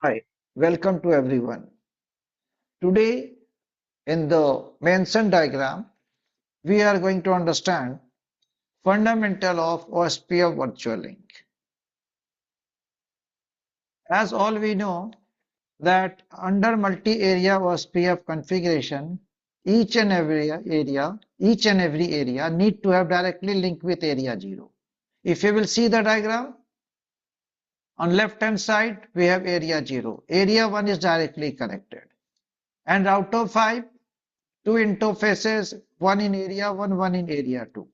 Hi, welcome to everyone. Today, in the mentioned diagram, we are going to understand fundamental of OSPF virtual link. As all we know that under multi-area OSPF configuration, each and every area need to have directly link with area 0. If you will see the diagram, on left hand side, we have area 0. Area 1 is directly connected. And out of 5, two interfaces, one in area 1, one in area 2.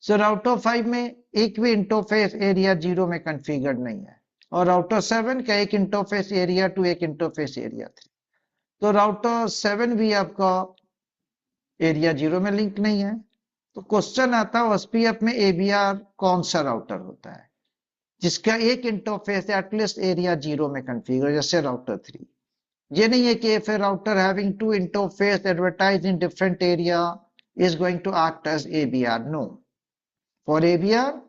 So router 5 में एक भी interface area 0 में configured नहीं है और router 7 का एक interface area 2, एक इंटरफेस एरिया 3. तो राउटर 7 भी आपका एरिया 0 में लिंक नहीं है. तो क्वेश्चन आता है ओएसपीएफ में एबीआर कौन सा राउटर होता है जिसका एक इंटरफेस एटलीस्ट एरिया 0 में कॉन्फ़िगर, जैसे राउटर 3. ये नहीं है कि if a router having two interface advertised in different area is going to act as ABR. No. For ABR,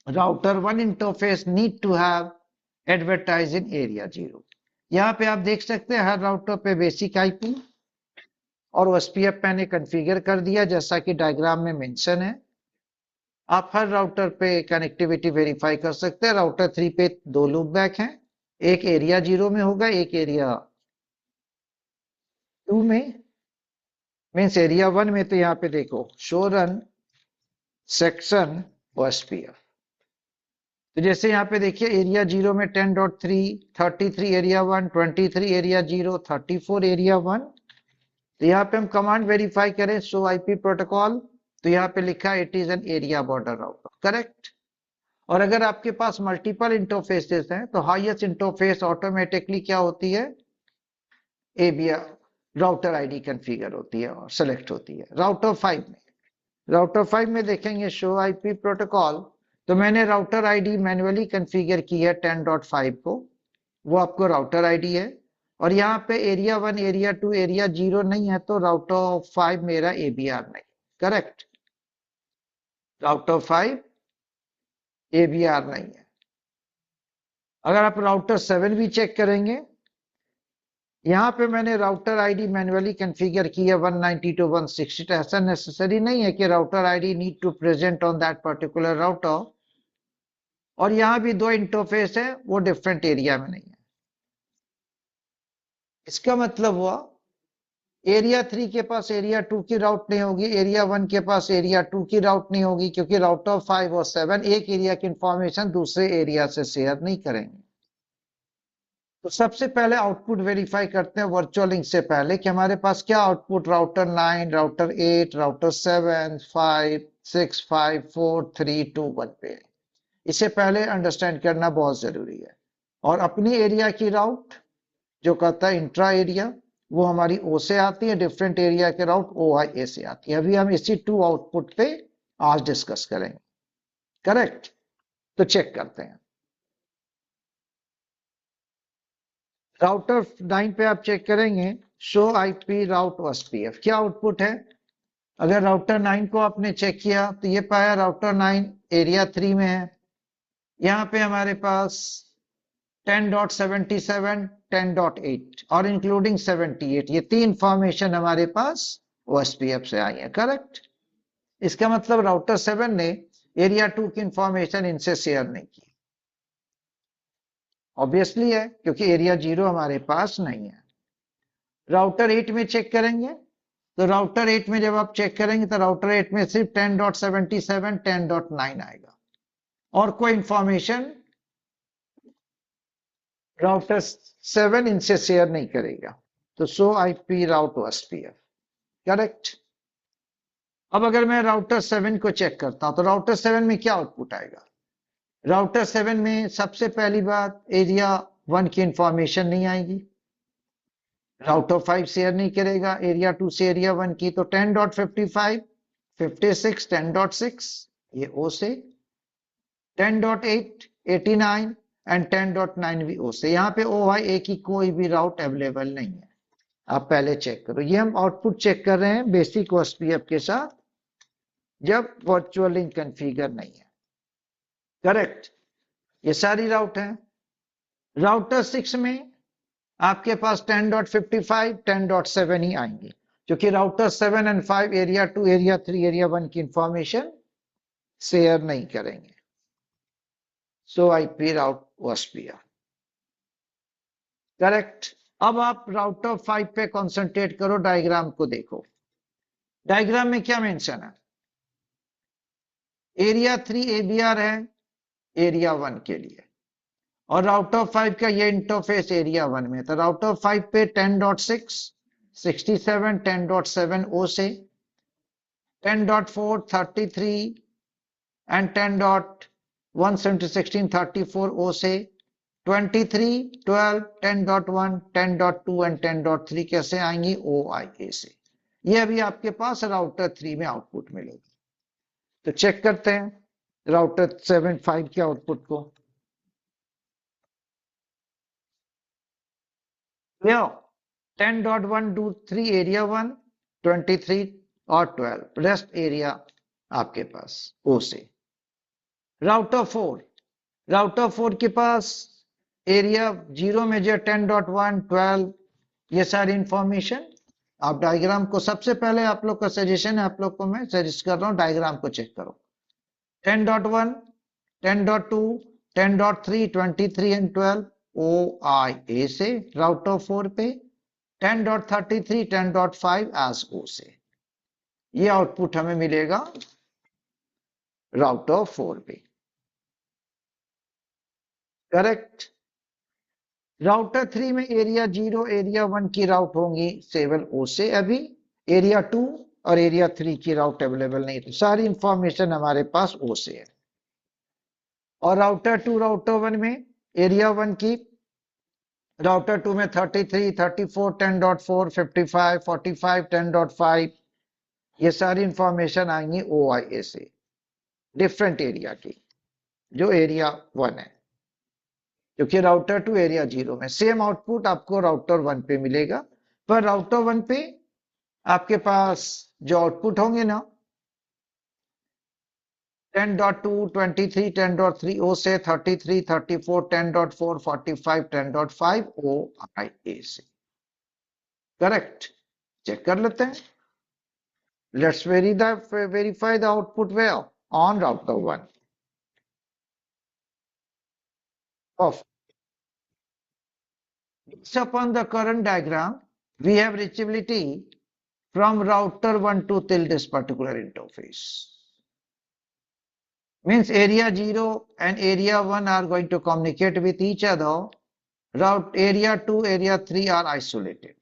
router one interface need to have advertised in area 0. यहाँ पे आप देख सकते हैं हर राउटर पे बेसिक आईपी और OSPF मैंने configure कर दिया जैसा कि डायग्राम में मेंशन है. आप हर राउटर पे कनेक्टिविटी वेरीफाई कर सकते हैं. राउटर 3 पे दो लूप बैक हैं, एक एरिया 0 में होगा, एक एरिया 2 में. मीन्स एरिया 1 में तो यहाँ पे देखो शो रन सेक्शन ओएसपीएफ. तो जैसे यहाँ पे देखिए एरिया 0 में 10.3, 33 एरिया 1, 23 एरिया 0, 34 एरिया 1. तो यहाँ पे हम कमांड वेरीफाई करें शो आईपी प्रोटोकॉल, तो यहाँ पे लिखा है it is an area border router. Correct. और अगर आपके पास मल्टीपल इंटरफेसेस हैं तो हाईएस्ट इंटरफेस ऑटोमेटिकली क्या होती है, एबीआर राउटर आईडी कॉन्फ़िगर होती है और सेलेक्ट होती है. राउटर 5 में देखेंगे शो आईपी प्रोटोकॉल, तो मैंने राउटर आईडी मैन्युअली कॉन्फ़िगर की है 10.5 को, वो आपको राउटर आईडी है. और यहाँ पे एरिया 1, एरिया 2, एरिया 0 नहीं है तो राउटर 5 मेरा एबीआर नहीं. करेक्ट. राउटर 5 एबीआर नहीं है. अगर आप राउटर 7 भी चेक करेंगे, यहाँ पे मैंने राउटर आईडी मैन्युअली कॉन्फ़िगर की है 190 to 160. ऐसा नेसेसरी नहीं है कि router ID need to present on that particular router. और यहाँ भी दो इंटरफेस है, वो डिफरेंट एरिया में नहीं है. इसका मतलब हुआ एरिया 3 के पास एरिया 2 की राउट नहीं होगी, एरिया 1 के पास एरिया 2 की राउट नहीं होगी, क्योंकि राउटर 5 और 7 एक एरिया की इंफॉर्मेशन दूसरे एरिया से शेयर नहीं करेंगे. तो सबसे पहले आउटपुट वेरीफाई करते हैं वर्चुअल लिंक से पहले कि हमारे पास क्या आउटपुट राउटर 9, राउटर 8, राउटर 7, 5, 6, 5, 4, 3, 2, 1 पे है. इसे पहले अंडरस्टैंड करना बहुत जरूरी है. और अपनी एरिया की राउट जो कहता है इंट्रा एरिया, वो हमारी ओ से आती है. डिफरेंट एरिया के राउट ओ आई ए से आती है. अभी हम इसी 2 आउटपुट पे आज डिस्कस करेंगे. करेक्ट. तो चेक करते हैं. राउटर 9 पे आप चेक करेंगे शो आईपी राउट ओएसपीएफ, क्या आउटपुट है. अगर राउटर 9 को आपने चेक किया तो ये पाया राउटर 9 एरिया 3 में है. यहाँ पे हमारे पास 10.77, 10.8 और इंक्लूडिंग 78, ये तीन इंफॉर्मेशन हमारे पास ओएसपीएफ से आई है. करेक्ट. इसका मतलब राउटर 7 ने एरिया 2 की इंफॉर्मेशन इनसे शेयर नहीं की. ऑब्वियसली है क्योंकि एरिया 0 हमारे पास नहीं है. राउटर 8 में चेक करेंगे तो राउटर 8 में जब आप चेक करेंगे तो राउटर 8 में सिर्फ 10.77, 10.9 आएगा और कोई इंफॉर्मेशन राउटर 7 इनसे शेयर नहीं करेगा. तो show IP route OSPF. Correct. अब अगर मैं राउटर 7 को चेक करता हूं तो राउटर 7 में क्या आउटपुट आएगा. राउटर 7 में सबसे पहली बात एरिया 1 की इंफॉर्मेशन नहीं आएगी. राउटर 5 शेयर नहीं करेगा एरिया 2 से एरिया 1 की. तो 10.55, 56, 10.6 ये ओ से, 10.8, 89 एंड 10.9 भी ओ से. यहाँ पे ओ आई ए की कोई भी राउट अवेलेबल नहीं है. आप पहले चेक करो. ये हम आउटपुट चेक कर रहे हैं बेसिक ओएसपीएफ के साथ जब वर्चुअल लिंक कॉन्फ़िगर नहीं है. करेक्ट. ये सारी राउट है. राउटर 6 में आपके पास 10.55 10.7 ही आएंगे, क्योंकि router 7 and 5 area 2 area 3 area 1 की इंफॉर्मेशन शेयर नहीं करेंगे। सो आईपी राउट ओएसपीएफ करेक्ट। अब आप राउटर 5 पे कंसंट्रेट करो, डायग्राम को देखो। डायग्राम में क्या मेंशन है? एरिया 3 एबीआर है एरिया 1 के लिए, और राउटर 5 का ये इंटरफेस एरिया 1 में। तो राउटर 5 पे 10.6 67 10.7 ओ से 10.4 33 एंड 10.1 16 34 ओ से 23 12 10.1 10.2 एंड 10.3 कैसे आएंगी? ओ आई ए से। ये अभी आपके पास राउटर 3 में आउटपुट मिलेगी। तो चेक करते हैं राउटर 7.5 के आउटपुट को। लियो 10.1 टू 3 एरिया 1 23 और 12 रेस्ट एरिया आपके पास ओ से। राउटर 4 के पास एरिया 0 में जो 10.1 12 ये सारी इंफॉर्मेशन। आप डायग्राम को, सबसे पहले आप लोग का सजेशन है, आप लोग को मैं सजेस्ट कर रहा हूं डायग्राम को चेक करो। 10.1 10.2 10.3 23 एंड 12 ओ आई ए से राउटर 4 पे, 10.33 10.5 एज ओ से। ये आउटपुट हमें मिलेगा राउटर 4 पे। करेक्ट। राउटर 3 में एरिया 0 एरिया 1 की राउट होंगी 7 ओ से। अभी एरिया 2 और एरिया 3 की राउट अवेलेबल नहीं, तो सारी इंफॉर्मेशन हमारे पास ओ से है। और राउटर 2 राउटर 1 में एरिया 1 की, राउटर 2 में 33 34 10.4 55 45 10.5 ये सारी इंफॉर्मेशन आएंगी ओ आई ए से, डिफरेंट एरिया की, जो एरिया 1 है। क्योंकि राउटर 2 एरिया 0 में सेम आउटपुट आपको राउटर 1 पे मिलेगा, पर राउटर 1 पे आपके पास जो आउटपुट होंगे ना 10.2 23 10.3 ओ से 33 34 10.4 45 10.5 ओ आई ए से। करेक्ट। चेक कर लेते हैं। Let's verify the output where on router 1 of. Based upon the current diagram, we have reachability from router 1 to till this particular interface. Means area 0 and area 1 are going to communicate with each other. Route area 2, area 3 are isolated.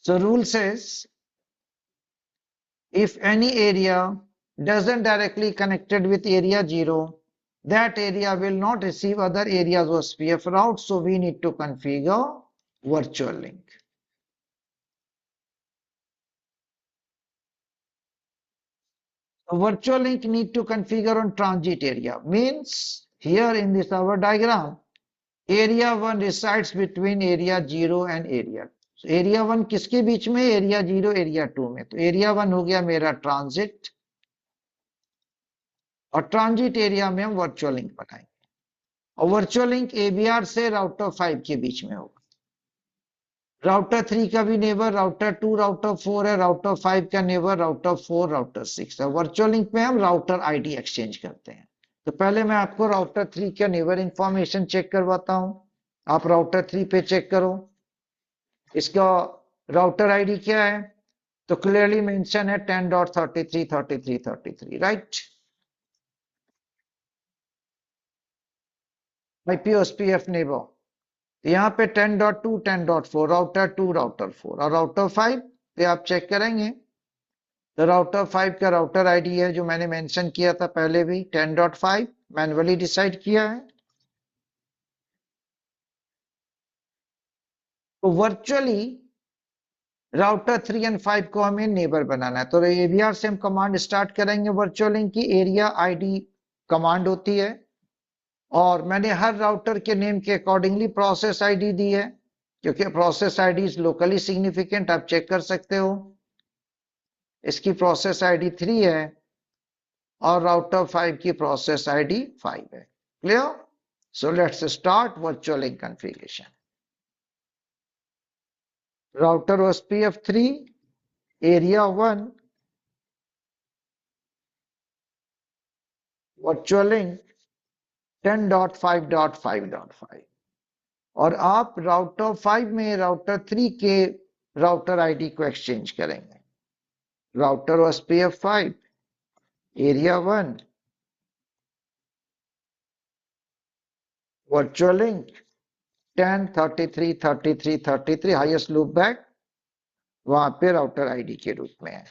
So rule says, if any area doesn't directly connected with area 0, that area will not receive other areas of SPF route. So we need to configure virtual link. A virtual link need to configure on transit area. Means here in this our diagram, area 1 resides between area 0 and area. So area 1 किसके बीच में? area 0 area 2 में। तो area 1 हो गया मेरा transit, और transit area में हम वर्चुअल लिंक बनाएंगे, और वर्चुअल लिंक एबीआर से राउटर 5 के बीच में होगा। राउटर 3 का भी नेबर राउटर 2 राउटर 4 है, राउटर 5 का नेबर राउटर 4 राउटर 6 है। वर्चुअल लिंक में हम राउटर आईडी एक्सचेंज करते हैं। तो पहले मैं आपको राउटर 3 का नेबर इंफॉर्मेशन चेक करवाता हूं। आप राउटर 3 पे चेक करो, इसका राउटर आईडी क्या है? तो क्लियरली मेंशन है 10.33 राइट। आईपीओएसपीएफ नेबर, यहाँ पे 10.2 10.4 राउटर 2 राउटर 4, और राउटर 5 पे आप चेक करेंगे तो राउटर 5 का राउटर आईडी है जो मैंने मेंशन किया था पहले भी, 10.5 मैन्युअली डिसाइड किया है। तो वर्चुअली राउटर 3 एंड 5 को हमें नेबर बनाना है। तो एबीआर से हम कमांड स्टार्ट करेंगे वर्चुअल लिंक की। एरिया आईडी कमांड होती है, और मैंने हर राउटर के नेम के अकॉर्डिंगली प्रोसेस आईडी दी है, क्योंकि process ID is locally significant. आप चेक कर सकते हो, इसकी प्रोसेस आईडी 3 है और राउटर 5 की प्रोसेस आईडी 5 है। Clear? So let's start virtual link configuration. Router OSPF3 area 1 virtual link 10.5.5.5 और आप राउटर 5 में राउटर 3 के राउटर आईडी को एक्सचेंज करेंगे। Router OSPF5 area 1 virtual link 10.33.33.33 highest loop back वहां पे राउटर आईडी के रूप में है।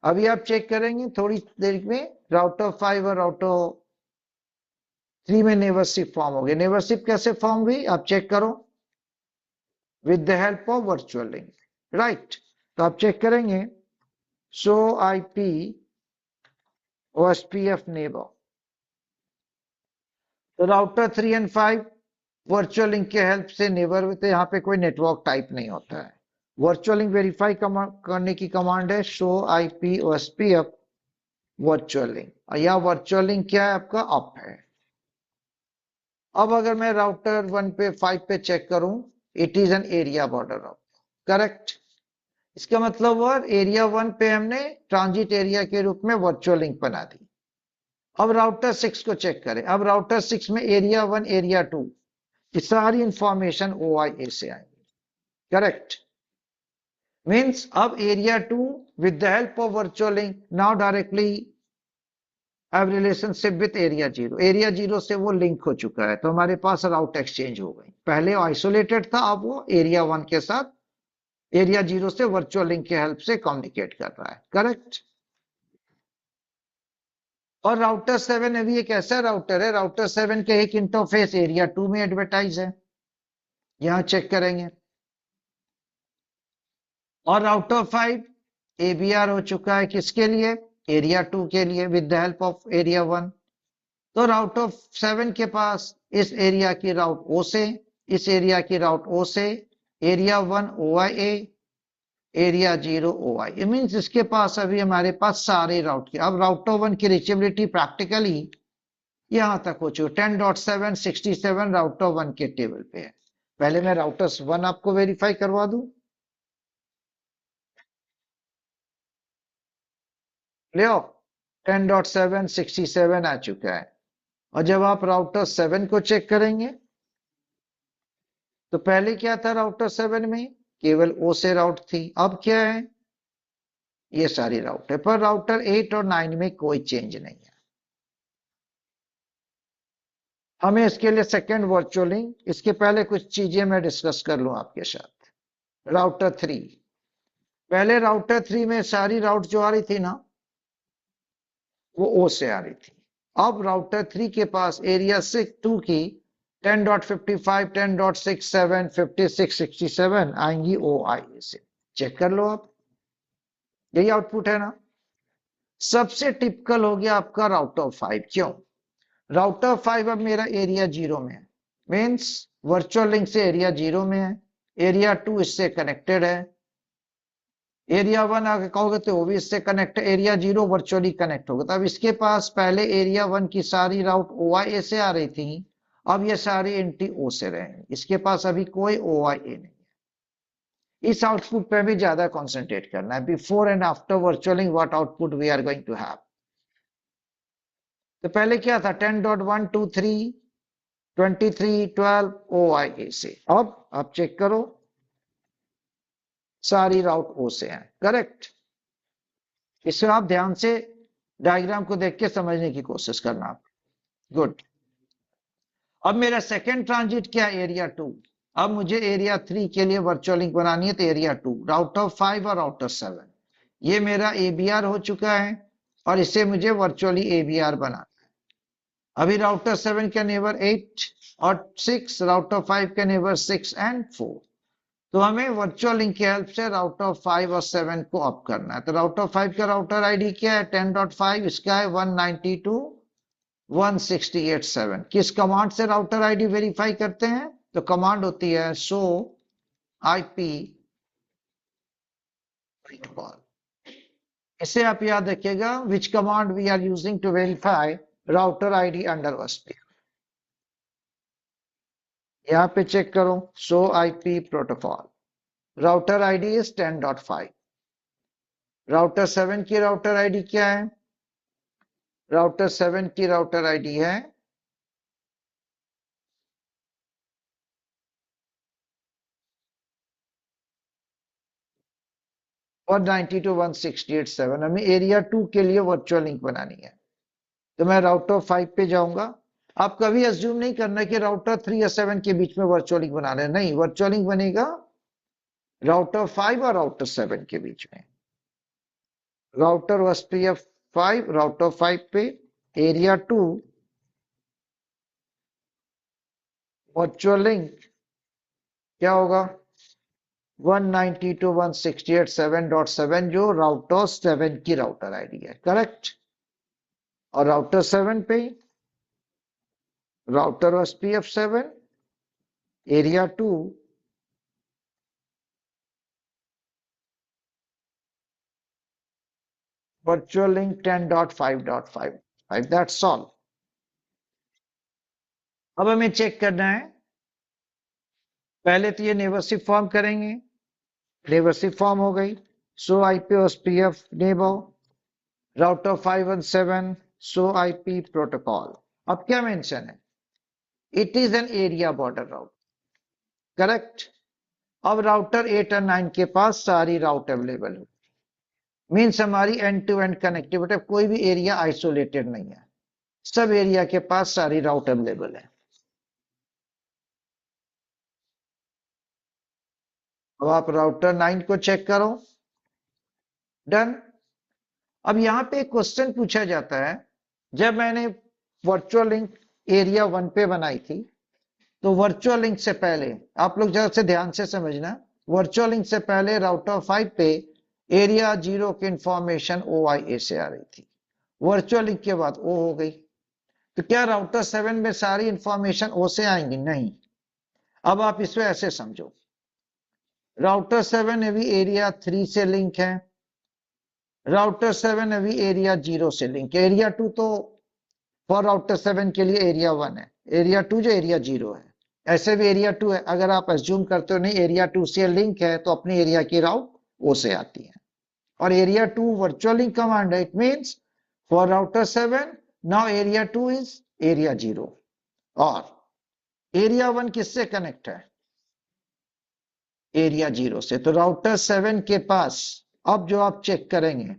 अभी आप चेक करेंगे थोड़ी देर में राउटर 5 और राउटर 3 में नेबरशिप फॉर्म हो गई। नेबरशिप कैसे फॉर्म हुई आप चेक करो, with the help of virtual link, right. तो आप चेक करेंगे शो आईपी OSPF नेबर, तो राउटर 3 एंड 5 वर्चुअल लिंक के हेल्प से नेबर होते, यहाँ पे कोई नेटवर्क टाइप नहीं होता है। वर्चुअल लिंक वेरीफाई करने की कमांड है show IP OSPF virtual link, या वर्चुअल लिंक क्या है आपका अप है। अब अगर मैं राउटर 1 पे 5 पे चेक करूं, it is an area border router, correct. इसका मतलब हुआ एरिया 1 पे हमने ट्रांजिट एरिया के रूप में वर्चुअल लिंक बना दी। अब राउटर 6 को चेक करें। अब राउटर 6 में एरिया 1 एरिया 2 की सारी इंफॉर्मेशन OIA से आएगी, करेक्ट। मीन्स अब area 2 with the help of virtual link now directly have relationship with area 0। Area 0 से वो लिंक हो चुका है, तो हमारे पास राउट एक्सचेंज हो गई। पहले आइसोलेटेड था, अब वो एरिया 1 के साथ एरिया 0 से वर्चुअल लिंक के हेल्प से कम्युनिकेट कर रहा है, करेक्ट। और राउटर 7 अभी एक ऐसा राउटर है, राउटर 7 के एक इंटरफेस एरिया 2 में एडवर्टाइज है, यहां चेक करेंगे। और राउटर 5 ABR हो चुका है किसके लिए, एरिया 2 के लिए with the help of area 1। तो राउटर 7 के पास इस एरिया की राउट O से, इस एरिया की राउट O से area 1 OIA, area 0 OIA, means इसके पास अभी हमारे पास सारे राउट के। अब राउटर 1 की रीचेबिलिटी प्रैक्टिकली यहां तक हो चुकी 10.767 राउटर 1 के टेबल पे है। पहले मैं राउटर 1 आपको वेरीफाई करवा दूं, ले 10.767 आ चुका है। और जब आप राउटर 7 को चेक करेंगे तो पहले क्या था राउटर 7 में, केवल O से राउट थी, अब क्या है ये सारी राउट है। पर राउटर 8 और 9 में कोई चेंज नहीं है। हमें इसके लिए सेकेंड वर्चुअलिंग, इसके पहले कुछ चीजें मैं डिस्कस कर लूं आपके साथ। राउटर 3, पहले राउटर 3 में सारी राउट जो आ रही थी ना वो O से आ रही थी। अब राउटर 3 के पास एरिया 2 की 10.55, 10.67, 56, 67 आएंगी OIA से। चेक कर लो आप, यही आउटपुट है ना। सबसे टिपिकल हो गया आपका राउटर 5, क्यों, राउटर 5 अब मेरा एरिया 0 में है, मीन्स वर्चुअल लिंक से एरिया 0 में है, एरिया 2 इससे कनेक्टेड है, एरिया 1 आगे कहोगे तो वो भी इससे कनेक्ट, एरिया 0 वर्चुअली कनेक्ट होगा। तब इसके पास पहले एरिया 1 की सारी राउट OIA से आ रही थी, अब ये सारी एंटी O से रहेंगे, इसके पास अभी कोई OIA नहीं है। इस आउटपुट पे भी ज्यादा कॉन्सेंट्रेट करना है, before and after virtualing what output we are going to have. तो पहले क्या था 10.123 23 12 OIA से, अब आप चेक करो सारी राउट O से है, करेक्ट। इसे आप ध्यान से डायग्राम को देख के समझने की कोशिश करना आप, गुड। अब मेरा सेकेंड ट्रांजिट क्या है, एरिया 2। अब मुझे एरिया 3 के लिए वर्चुअल लिंक बनानी है, तो एरिया 2 राउटर 5 और राउटर 7 ये मेरा ABR हो चुका है और इसे मुझे वर्चुअली ABR बनाना है। अभी राउटर 7 के नेबर 8 और 6, राउटर 5 के नेबर 6 एंड 4। तो हमें वर्चुअल लिंक की हेल्प से राउटर 5 और 7 को अप करना है। तो राउटर 5 का राउटर आईडी क्या है 10.5, इसका है 192.168.7। किस कमांड से राउटर आईडी वेरीफाई करते हैं, तो कमांड होती है शो आईपी प्रोटोकॉल। इसे आप याद रखिएगा, which command we are using to verify router ID under OSPF। यहां पे चेक करो show IP protocol, router ID is 10.5। Router 7 की राउटर आईडी क्या है? राउटर 7 की राउटर आईडी है 192.168.7। हमें एरिया 2 के लिए वर्चुअल लिंक बनानी है, तो मैं राउटर 5 पे जाऊंगा। आप कभी अज्यूम नहीं करना कि राउटर 3 या 7 के बीच में वर्चुअल लिंक बना रहे हैं, नहीं, वर्चुअल लिंक बनेगा राउटर 5 और राउटर 7 के बीच में। राउटर OSPF 5, राउटर 5 पे एरिया 2 वर्चुअल लिंक क्या होगा? 192.168.7.7 जो राउटर 7 की राउटर आईडी है, करेक्ट। और राउटर 7 पे router OSPF 7 area 2 virtual link 10.5.5। That's all. अब हमें चेक करना है, पहले तो ये नेबरशिप फॉर्म करेंगे, नेबरशिप फॉर्म हो गई। सो आईपी OSPF नेबर राउटर 5 और 7 सो आईपी प्रोटोकॉल। अब क्या मेंशन है? It is an area border route, correct. अब राउटर 8 और 9 के पास सारी राउट अवेलेबल है, मीन्स हमारी एंड टू एंड कनेक्टिविटी, कोई भी एरिया आइसोलेटेड नहीं है, सब एरिया के पास सारी राउट अवेलेबल है। अब आप राउटर 9 को चेक करो, डन। अब यहां पे एक क्वेश्चन पूछा जाता है, जब मैंने वर्चुअल लिंक एरिया 1 पे बनाई थी, तो वर्चुअल लिंक से पहले आप लोग जरा से ध्यान से समझना, वर्चुअल लिंक से पहले राउटर 5 पे एरिया 0 की इंफॉर्मेशन OIA से आ रही थी, वर्चुअल लिंक के बाद O हो गई। तो क्या राउटर 7 में सारी इंफॉर्मेशन O से आएंगी? नहीं। अब आप इसमें ऐसे समझो, राउटर 7 अभी एरिया 3 से लिंक है, राउटर 7 अभी एरिया 0 से लिंक है। एरिया 2 तो फॉर राउटर 7 के लिए एरिया 1 है, एरिया 2 जो एरिया 0 है, ऐसे भी एरिया 2 है। अगर आप एज्यूम करते हो नहीं एरिया 2 से लिंक है, तो अपनी एरिया की राउट O से आती है। और एरिया 2 वर्चुअल लिंक कमांड है, it means for router 7 now area 2 is area 0। और एरिया 1 किससे कनेक्ट है? एरिया 0 से। तो राउटर 7 के पास अब जो आप चेक करेंगे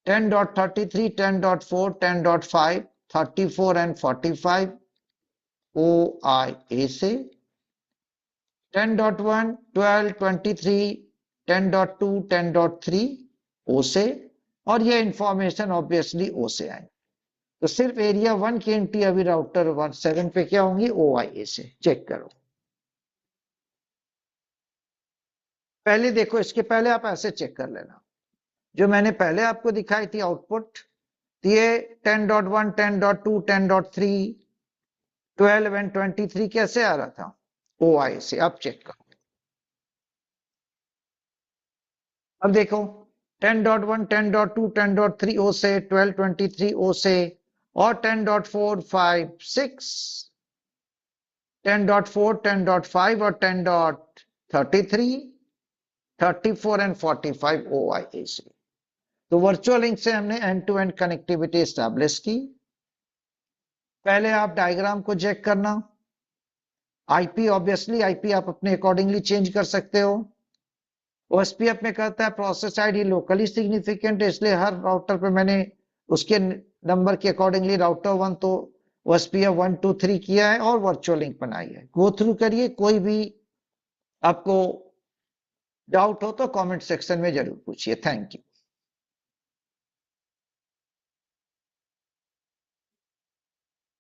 10.33, 10.4, 10.5, 34 एंड 45 OIA से, 10.1, 12, 23, 10.2, 10.3 O से, और ये इंफॉर्मेशन ऑब्वियसली O से आए। तो सिर्फ एरिया 1 की एंट्री अभी राउटर 7 पे क्या होंगी? OIA से। चेक करो, पहले देखो, इसके पहले आप ऐसे चेक कर लेना, जो मैंने पहले आपको दिखाई थी आउटपुट, ये 10.1, 10.2, 10.3, 12 एंड 23 कैसे आ रहा था? OIA से। अब चेक करो, अब देखो 10.1, 10.2, 10.3 O से, 12, 23 O से, और 10.4, 5, 6, 10.4, 10.5 और 10.33, 34 एंड 45 OIA से। तो वर्चुअल लिंक से हमने end to end connectivity establish की। पहले आप डायग्राम को चेक करना, आईपी, ऑब्वियसली आईपी आप अपने अकॉर्डिंगली चेंज कर सकते हो। OSPF में कहता है प्रोसेस आईडी लोकली सिग्निफिकेंट है, इसलिए हर राउटर पे मैंने उसके नंबर के अकॉर्डिंगली राउटर 1 तो OSPF 1, 2, 3 किया है और वर्चुअल लिंक बनाई है। गो थ्रू करिए, कोई भी आपको डाउट हो तो कमेंट सेक्शन में जरूर पूछिए। Thank you.